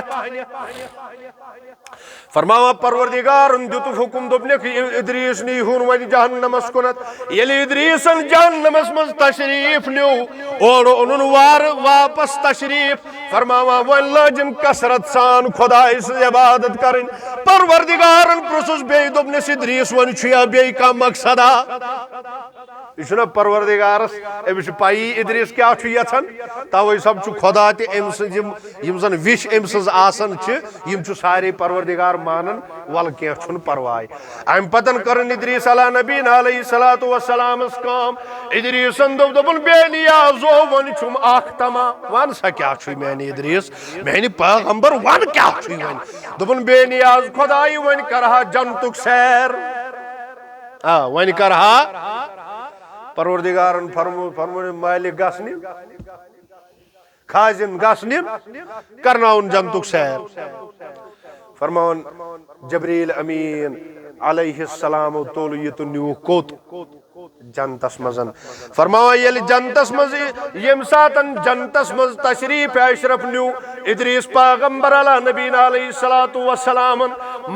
फरमावा परवरदिगार दित हुकुम दोपनिक इदरीस नी हुन वन जहन्नमस कुनत यलि इदरीसन जहन्नमस मज तशरीफ न्यू और उन वार वापस तशरीफ फरमावा वन लजन कसरत सान खुदाई से इबादत करन परवरदिगारन प्रोसेस बे दोपनिस इदरीस वन छिया बे का मकसदा यह परवरदिगारस अमिस पाई इदरीस क्या यथन तवे सब खुदा तम सम विश अम सज सारे परवरदिगार मानन वल कह परवाय अम पतन कर इदरीस अला नबीन अलैहिस्सलातु वस्सलामस काम इदरीसन दोपन बेनियाजो वन छुम आख तमा वन सा क्या मैंने इदरीस मैंने पैगंबर वन क्या वन दोपन बेनियाज खुदाई वन करहा जन्नतुक सैर वन करहा परवरदिगारन फरमो मालिक गसनि खाजिन गसनि करनाउन जन्नतुक सैर फरमान जबरील अमीन अलैहिस्सलाम तोल ये तो न्यू कोत जन्नतस मजन फरमावा ये जन्नतस मज यम सातन जन्नतस मज तशरीफ अशरफ न्यू इदरीस पैगंबर अला नबीन अलैहिस्सलातु वस्सलाम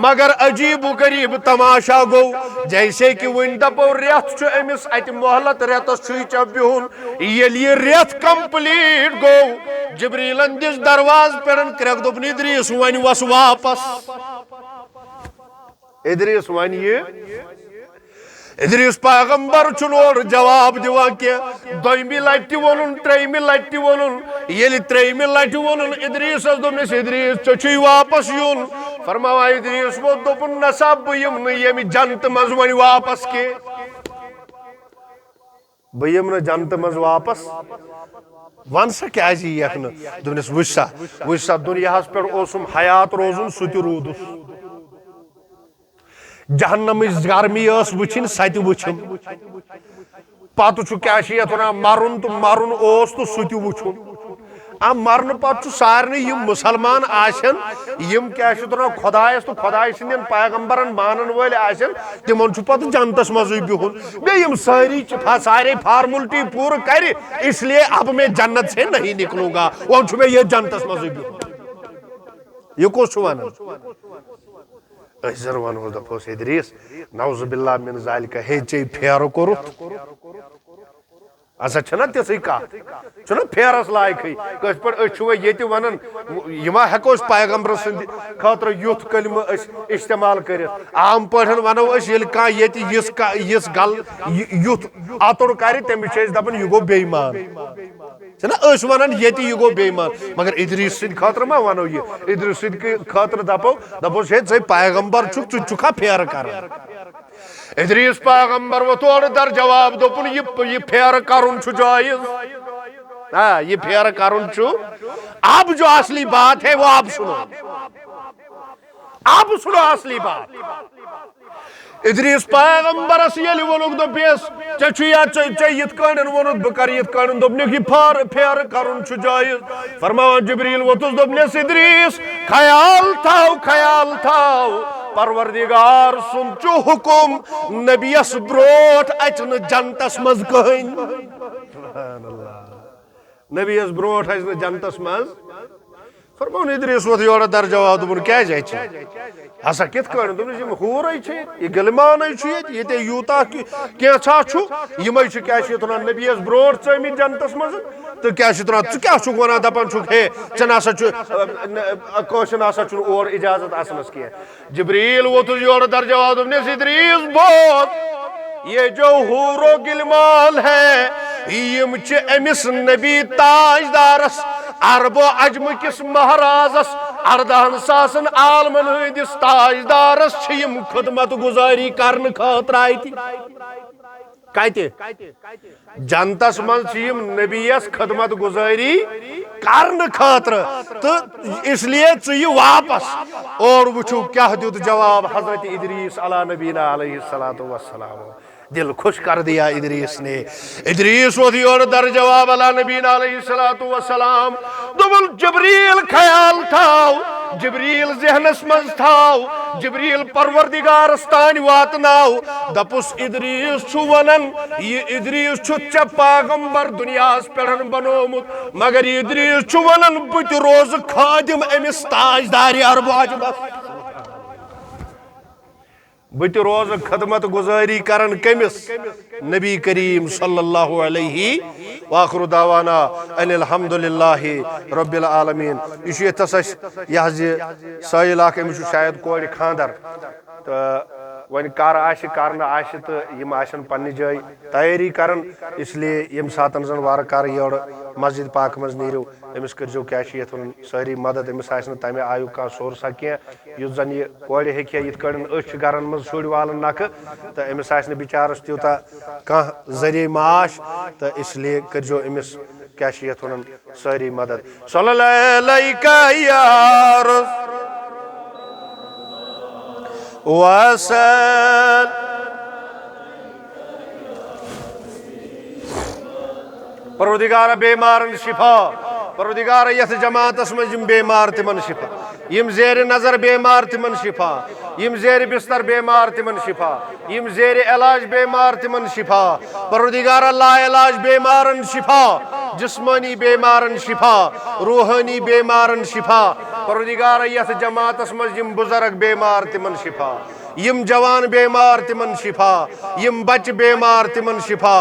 मगर अजीब गरीब तमाशा गो जैसे कि वन दपो रेत छु अमिस अत मोहलत रेतस छु बिहुन ये रेत कंप्लीट गो जिब्रीलन दिस दरवाज पेरन क्रक दोपन इदरीस वन वस वापस इदरीस वन ये इदरीस पैगंबर चुनोर जवाब दिवा के दोइमि लटि वोनुन त्रेइमि लटि वोनुन येलि त्रेइमि लटि वोनुन इदरीस दोपनिस इदरीस चुई वापस यून फरमावा इदरीस वो दोपन नसा बयम न येमि जन्नत मज वन वापस के बयम न जन्नत मज वापस वन सा क्या यखन दोपनिस वुसा दुनियास पे ओसुम हयात रोजुन सुति रूदुस जहन्नम गर्मी वुचिन सत वुचन पत क्या वन मरुन तो मरुन तो सह वुचुन मरन पत सारे यम मुसलमान आसन यम क्या खुदायस तो खुदाय सदन पैगंबरन मानन वल आसन तिमन पत जन्नतस मज बिहुन बे यम सारे फार्मुलिटी पूर कर इसलिए अब मैं जन्नत से नहीं निकलूंगा वन मे ये जन्नतस मज बिहुन यह कस वन अजर वन दपोस इदरीस नौजुबिल्लाह मिन ज़ालिका हे चे फेर कोरुत अच्छा छना तिसै कत छना फेरस लायक कस पे ये वन यमा हेको पैगंबर सद खतर युथ कलम इस्तेमाल कर आम पे वनो ये गल युथ अतुर कर तमिस दपान यह गो बेईमान छना वन ये गो बेईमान मगर इदरीस सद खतर मा वनो ये इदरीस सद खतर दपोस हे चे पैगंबर चुखा फेर कर इदरीस पैगंबर वो तोड़ दर जवाब दोपन ये फेर करुन जायज ये फेर करुन अब जो असली बात है वो आप सुनो असली बात इदरीस पैगंबरस येलि वोनुक दोपियस चे यित कान वोनुत बह कर यित कान दोपनिक यह फेर करुन छु जायज फरमान जिब्रील वोतुस दोपनेस इदरीस ख्याल थाव परवरदिगार सुन चु हुकुम नबियस ब्रोट अचन जन्नतस मज कहन नबियस ब्रोट अचन जन्नतस मज फरमान इदरीस वोत योर दर जवाब दोपन क्या हसा कित कान दोपन यम हूर ये गिलमान ये यूता कैसा यम क्या नबियस ब्रोट चमित जन्नतस मज तो क्या क्या वन दपान हे ऐ ना और इजाजत आसनस कह जिब्रील वोतुस योर दर जवाब दोपनेस इदरीस बहुत ये जो हूरो गिलमान है यम अमिस नबी ताजदारस अरबो अजम किस महाराजस 18,000 आलमन हंदिस ताजदारस खिदमत गुजारी करने खातर आयत जनतस मज नबीस खिदमत गुजारी करने खातर तो इसलिए चु वापस और वुचु क्या दुत जवाब हजरत इदरीस अला नबीना अलैहिस्सलातु वस्सलाम दिल खुश कर दिया इदरीस ने इदरीस और दर जवाब अला नबीना अलैहिस्सलातु वस्सलाम दुबल जिब्रील ख्याल थाव जिब्रील जहनस मज थाव जिब्रील परवरदिगारस तान वातनाव दपुस इदरीस छु वनन ये इदरीस छु चे पैगंबर दुनियास पेठन बनोमुत मगर इदरीस छु वनन बत रोज खादिम अमिस ताजदार अरब अजमस बत रोज खदमत गुजारी करन कमिस नबी करीम सल्लल्लाहु अलैहि वाखिरु दावाना अनिल हम्दुलिल्लाहि रब्बिल आलमीन यह साहिल अमिस शायद कोर खानदर तो वन कर तो यम पन्ने जाय तैयारी कर इसलिए यम सात जन वार कार योर मस्जिद पाक मज नीरो अमिस करो क्या वन सारी मदद अमिस तमें आयु कह सोर्सा कह जन यह कोर हे ये गरन मज शुर वालन नख तो अमिस बिचारस त्यूता कह जरिए माश तो इसलिए करो अमिस क्या वन सारी मदद सल्लल्लाहु अलैहि वसल परवरदिगार बेमारन शिफा परवरदिगार यथ जमातस मज बेमार तिमन शिफा यम जेर नजर बेमार तिमन शिफा यम जेर बिस्तर बेमार तिमन शिफा यम जेर इलाज बेमार तिमन शिफा परवरदिगार ला इलाज बेमारन शिफा जिस्मानी बेमारन शिफा रूहानी बेमारन शिफा परवरदिगार यथ जमातस मज यम बुजुर्ग बेमार तिमन शिफा यम जवान बेमार तिमन शिफा यम बच बेमार तिमन शिफा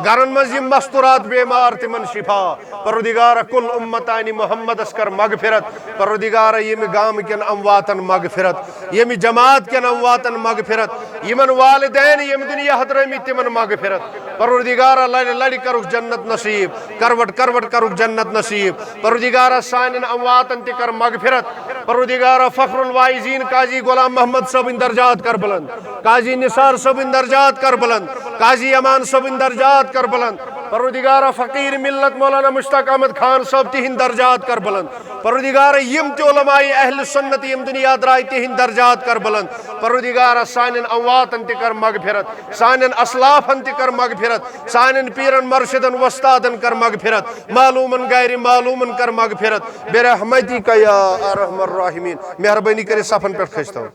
गरन मज यम मस्तूरात बेमार तिमन शिफा परवरदिगार कुल उम्मतानी मोहम्मदस कर मगफिरत परवरदिगार यम गाम केन अमवातन मगफिरत यम जमात केन अमवातन मगफिरत यमन वालिदैन यम दुनिया हदरमी तिमन मगफिरत परवरदिगार लड़ करुक जन्नत नसीब करवट करवट करुक जन्नत नसीब परवरदिगार सानिन अमवातन ति कर मगफिरत परवरदिगार फखरुल वाइजीन काजी गुलाम मोहम्मद सब दर्जात कर बुलंद काजी निसार सब दर्जात कर बुलंद काजी अमान सब दर्जात कर बुलंद परवरदिगार फकीर मिल्लत मौलाना मुश्ताक अहमद खान सब तिहिंद दर्जात कर बुलंद परवरदिगार यम ते उलमाए अहल सुन्नत यम दुनिया द्राय तिहिंद दर्जात कर बुलंद परवरदिगार सानिन अमवातन ति कर मगफिरत सानिन असलाफन ति कर मगफिरत सानिन पीरन मर्शिदन वस्तादन कर मगफिरत मालूमन गैर मालूमन कर मगफिरत बेरहमती का या अरहमर राहिमीन मेहरबानी करे सफन पे खसतो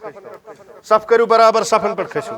सफ करू बराबर सफन पे खसू